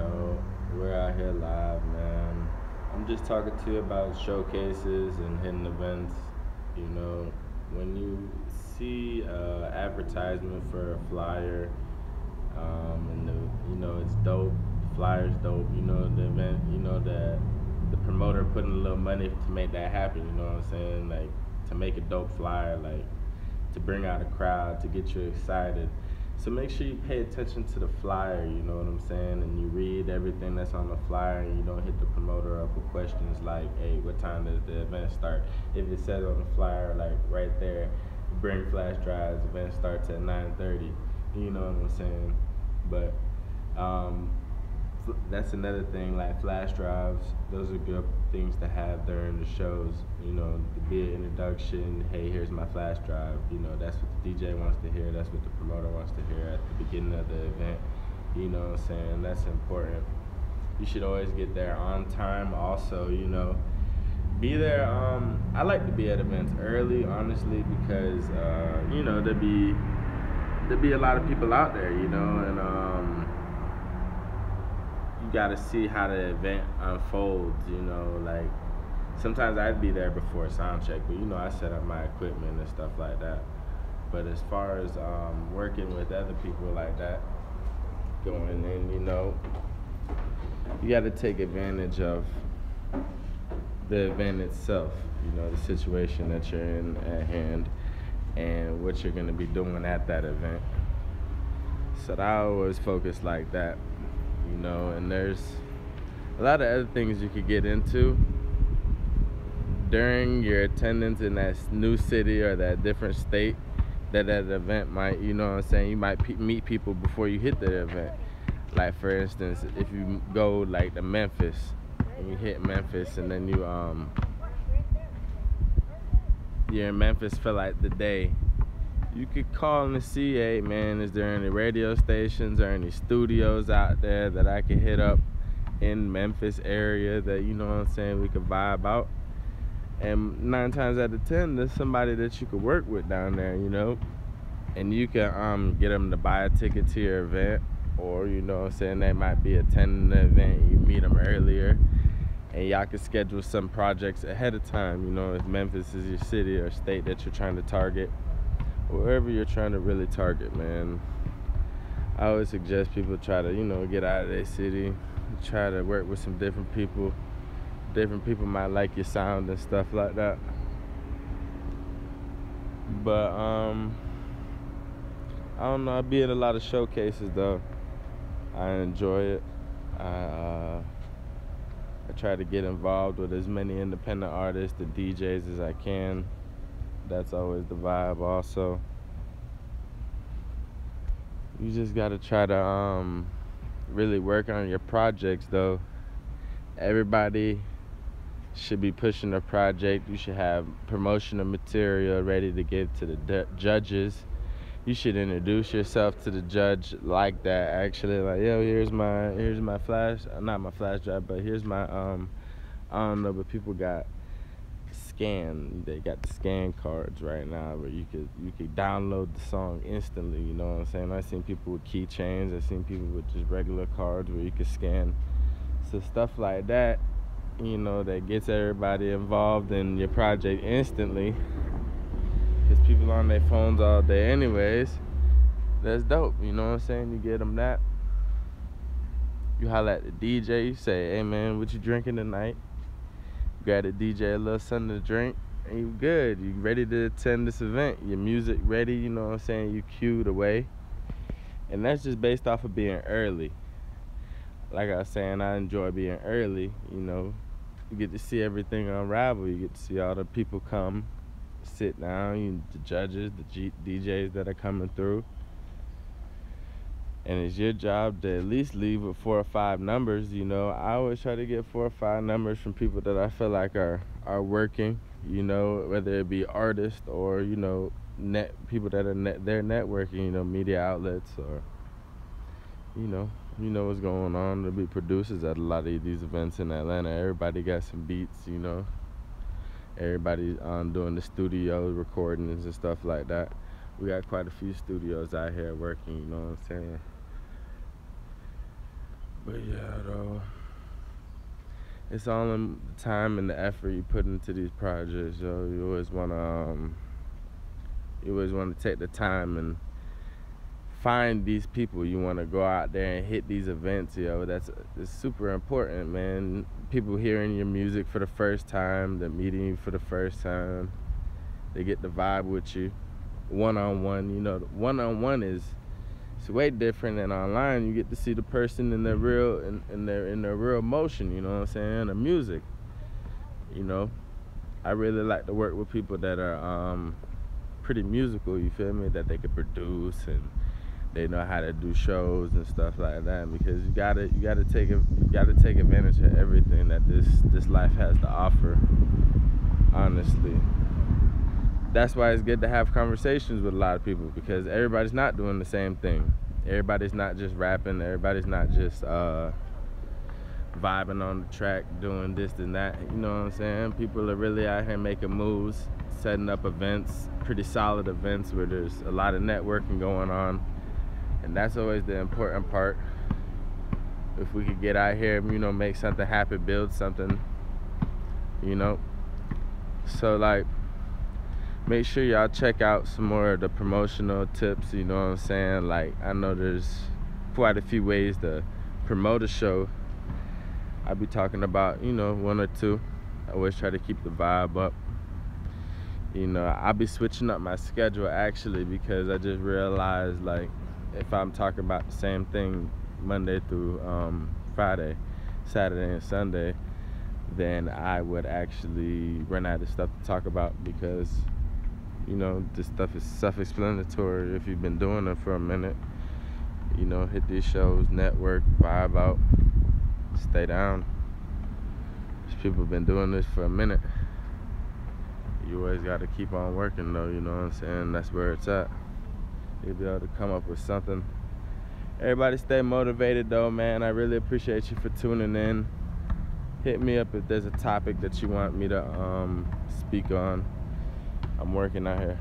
know, we're out here live, man. I'm just talking to you about showcases and hidden events. You know, when you see advertisement for a flyer, and it's dope. The flyer's dope. You know, the event. You know that the promoter putting a little money to make that happen. You know what I'm saying? Like to make a dope flyer, like to bring out a crowd, to get you excited. So make sure you pay attention to the flyer, you know what I'm saying? And you read everything that's on the flyer and you don't hit the promoter up with questions like, hey, what time does the event start? If it says on the flyer, like right there, bring flash drives, event starts at 9:30. You know what I'm saying? But um, that's another thing, like flash drives. Those are good things to have during the shows. You know, to be an introduction. Hey, here's my flash drive. You know, that's what the DJ wants to hear. That's what the promoter wants to hear at the beginning of the event. You know what I'm saying? That's important. You should always get there on time. Also, be there. I like to be at events early, honestly, because there'll be a lot of people out there. And you got to see how the event unfolds, like sometimes I'd be there before sound check, but I set up my equipment and stuff like that. But as far as working with other people like that, going in, you got to take advantage of the event itself, the situation that you're in at hand and what you're going to be doing at that event. So I always focus like that. And there's a lot of other things you could get into during your attendance in that new city or that different state that event might, you might meet people before you hit the event. Like for instance, if you go like to Memphis and you hit Memphis and then you're in Memphis for like the day, you could call and see, hey man, is there any radio stations or any studios out there that I could hit up in Memphis area that, we could vibe out? And 9 times out of 10, there's somebody that you could work with down there, and you can get them to buy a ticket to your event, or, they might be attending the event, you meet them earlier, and y'all can schedule some projects ahead of time, if Memphis is your city or state that you're trying to target. Wherever you're trying to really target, man, I always suggest people try to, get out of their city, try to work with some different people. Different people might like your sound and stuff like that. But, I don't know, I be in a lot of showcases, though. I enjoy it. I try to get involved with as many independent artists and DJs as I can. That's always the vibe also. You just gotta try to really work on your projects though. Everybody should be pushing a project. You should have promotional material ready to give to the judges. You should introduce yourself to the judge like that, actually, like, yo, here's my flash, not my flash drive, but here's my I don't know, but people got they got the scan cards right now where you could download the song instantly, you know what I'm saying? I've seen people with keychains, I've seen people with just regular cards where you could scan. So stuff like that, that gets everybody involved in your project instantly, because people on their phones all day anyways. That's dope, you know what I'm saying? You get them that. You holler at the DJ, you say, hey man, what you drinking tonight? Grab the DJ a little something to drink, and you good. You ready to attend this event. Your music ready, you know what I'm saying? You cued away. And that's just based off of being early. Like I was saying, I enjoy being early, You get to see everything unravel. You get to see all the people come, sit down, the judges, the DJs that are coming through. And it's your job to at least leave with 4 or 5 numbers, I always try to get 4 or 5 numbers from people that I feel like are working, whether it be artists or, people that are they're networking, media outlets, or, what's going on. There'll be producers at a lot of these events in Atlanta. Everybody got some beats, Everybody's doing the studio recordings and stuff like that. We got quite a few studios out here working, you know what I'm saying? But yeah, though, it's all in the time and the effort you put into these projects, yo. You always wanna take the time and find these people. You wanna go out there and hit these events, yo. It's super important, man. People hearing your music for the first time, they're meeting you for the first time, they get the vibe with you, one-on-one. You know, one-on-one it's way different than online. You get to see the person in their real in their real emotion, you know what I'm saying, the music. You know, I really like to work with people that are pretty musical, you feel me, that they could produce and they know how to do shows and stuff like that, because you gotta take advantage of everything that this life has to offer, honestly. That's why it's good to have conversations with a lot of people, because everybody's not doing the same thing. Everybody's not just rapping. Everybody's not just vibing on the track, doing this and that. You know what I'm saying? People are really out here making moves, setting up events, pretty solid events where there's a lot of networking going on. And that's always the important part. If we could get out here, you know, make something happen, build something, you know. So, like, make sure y'all check out some more of the promotional tips, you know what I'm saying? Like, I know there's quite a few ways to promote a show. I'll be talking about, you know, one or two. I always try to keep the vibe up. You know, I'll be switching up my schedule, actually, because I just realized, like, if I'm talking about the same thing Monday through Friday, Saturday and Sunday, then I would actually run out of stuff to talk about, because, you know, this stuff is self-explanatory if you've been doing it for a minute. You know, hit these shows, network, vibe out, stay down. These people have been doing this for a minute. You always got to keep on working, though, you know what I'm saying? That's where it's at. You'll be able to come up with something. Everybody stay motivated, though, man. I really appreciate you for tuning in. Hit me up if there's a topic that you want me to speak on. I'm working out here.